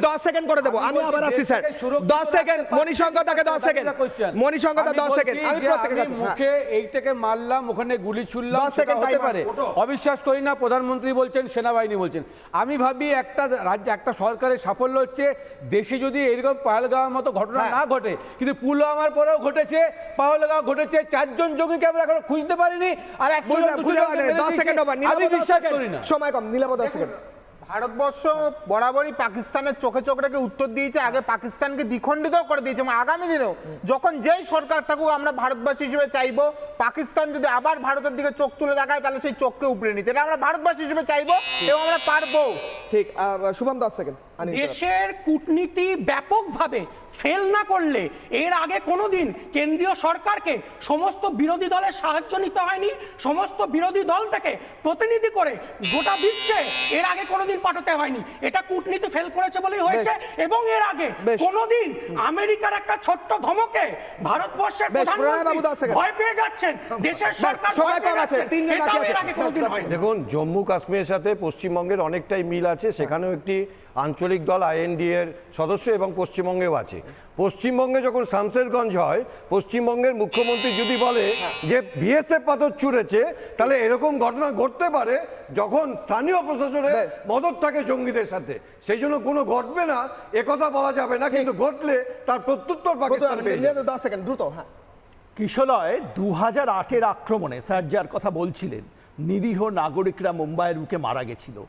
10 second করে দেব, আমি আবার আসছি স্যার, 10 সেকেন্ড, মণিশঙ্করদাকে 10 সেকেন্ড, মণিশঙ্করদা 10 সেকেন্ড, আমি প্রত্যেকের কাছে মুখে এইটাকে মারলাম, ওখানে গুলি ছুড়লাম, সেটা হতে পারে। অবিশ্বাস করি না, প্রধানমন্ত্রী বলছেন, সেনাবাহিনী বলছেন। আমি ভাবি একটা রাজ্য, একটা সরকারের সাফল্য হচ্ছে দেশে যদি এরকম পাহলগাঁওয়ের মতো ঘটনা না ঘটে, কিন্তু পুলওয়ামার পরেও ঘটেছে, পাহলগাঁও ঘটেছে, 4 জন জঙ্গিকে আমরা এখনো খুঁজতে পারিনি, আর 10 সেকেন্ড ওভার, আমি বিশ্বাস করি না। সময় কম, নীলাভ 10 সেকেন্ড। ভারতবর্ষ বরাবরই পাকিস্তানের চোখে চোখ রেখে উত্তর দিয়েছে, আগে পাকিস্তানকে দ্বিখণ্ডিত করে দিয়েছে, এবং আগামী দিনেও যখন যেই সরকার থাকুক আমরা ভারতবাসী হিসেবে চাইবো পাকিস্তান যদি আবার ভারতের দিকে চোখ তুলে দেখায় তাহলে সেই চোখকে উপড়ে নিতে, এটা আমরা ভারতবাসী হিসেবে চাইবো এবং আমরা পারবো। ঠিক, শুভম 10 সেকেন্ড। দেশের কূটনীতি ব্যাপকভাবে ফেল না করলে এর আগে কোনোদিন কেন্দ্রীয় সরকারকে সমস্ত বিরোধী দলের সাহায্য নিতে হয়নি, সমস্ত বিরোধী দল থেকে প্রতিনিধি করে গোটা বিশ্বে এর আগে কোনোদিন পাঠাতে হয়নি। এটা কূটনীতি ফেল করেছে বলেই হয়েছে। এবং এর আগে কোনোদিন আমেরিকার একটা ছোট্ট ধমকে ভারতবর্ষের প্রধানমন্ত্রী ভয় পেয়ে যাচ্ছেন, দেশের সরকার ভয় পেয়ে যাচ্ছে, এটা এর আগে কোনোদিন হয়নি। দেখুন, জম্মু কাশ্মীরের সাথে পশ্চিমবঙ্গের অনেকটাই মিল আছে, সেখানেও একটি আঞ্চলিক দল IND এর সদস্য এবং পশ্চিমবঙ্গেও আছে। পশ্চিমবঙ্গে যখন শামশেরগঞ্জ হয়, পশ্চিমবঙ্গের মুখ্যমন্ত্রী যদি বলে যে BSF পাথর ছুঁড়েছে, তাহলে এরকম ঘটনা ঘটতে পারে যখন স্থানীয় প্রশাসনের মদত থাকে জঙ্গিদের সাথে। সেই জন্য কোনো ঘটবে না একথা বলা যাবে না, কিন্তু ঘটলে তার প্রত্যুত্তর পাকিস্তান পেয়ে যাবে। 10 সেকেন্ড দ্রুত। হ্যাঁ, কিশলয় 2008-এর আক্রমণে স্যার যার কথা বলছিলেন, নিরীহ নাগরিকরা মুম্বাইয়ের বুকে মারা গেছিল।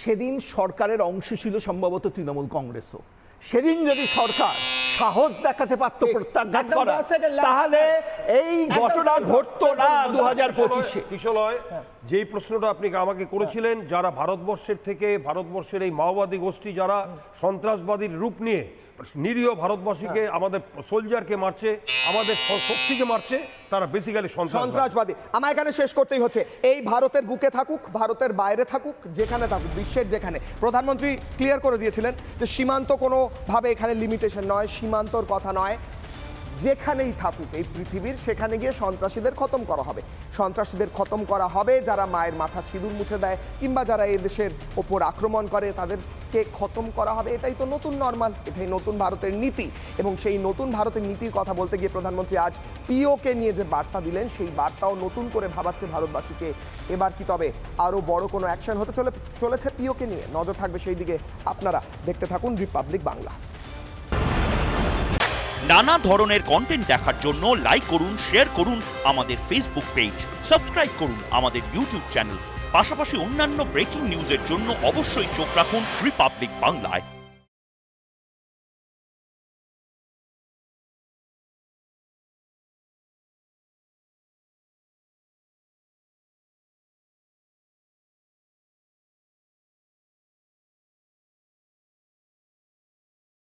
সেদিন সরকারের অংশ ছিল সম্ভবত তৃণমূল কংগ্রেসও। সেদিন যদি সরকার সাহস দেখাতে পারত প্রত্যাঘাত করা, তাহলে এই ঘটনা ঘটতো না 2025-এ। কিশলয়, যেই প্রশ্নটা আপনি আমাকে করেছিলেন, যারা ভারতবর্ষের থেকে, ভারতবর্ষের এই মাওবাদী গোষ্ঠী যারা সন্ত্রাসবাদীর রূপ নিয়ে নিরীহ ভারতবাসীকে, আমাদের সোলজারকে মারছে, আমাদের শক্তিকে মারছে, তারা বেসিক্যালি সন্ত্রাসবাদী। আমার এখানে শেষ করতেই হচ্ছে, এই ভারতের বুকে থাকুক, ভারতের বাইরে থাকুক, যেখানে থাকুক, বিশ্বের যেখানে, প্রধানমন্ত্রী ক্লিয়ার করে দিয়েছিলেন যে সীমান্ত কোনোভাবে এখানে লিমিটেশন নয়, সীমান্তর কথা নয়, যেখানেই থাকুক এই পৃথিবীর, সেখানে গিয়ে সন্ত্রাসীদের খতম করা হবে। সন্ত্রাসীদের খতম করা হবে, যারা মায়ের মাথা সিঁদুর মুছে দেয় কিংবা যারা এই দেশের ওপর আক্রমণ করে তাদেরকে খতম করা হবে। এটাই তো নতুন নর্মাল, এটাই নতুন ভারতের নীতি। এবং সেই নতুন ভারতের নীতির কথা বলতে গিয়ে প্রধানমন্ত্রী আজ পিওকে নিয়ে যে বার্তা দিলেন, সেই বার্তাও নতুন করে ভাবাচ্ছে ভারতবাসীকে। এবার কি তবে আরও বড় কোনো অ্যাকশন হতে চলেছে পিওকে নিয়ে? নজর থাকবে সেই দিকে। আপনারা দেখতে থাকুন রিপাবলিক বাংলা। নানা ধরনের কন্টেন্ট দেখার জন্য লাইক করুন, শেয়ার করুন আমাদের ফেসবুক পেজ, সাবস্ক্রাইব করুন আমাদের ইউটিউব চ্যানেল। পাশাপাশি অন্যান্য ব্রেকিং নিউজের জন্য অবশ্যই চোখ রাখুন রিপাবলিক বাংলায়।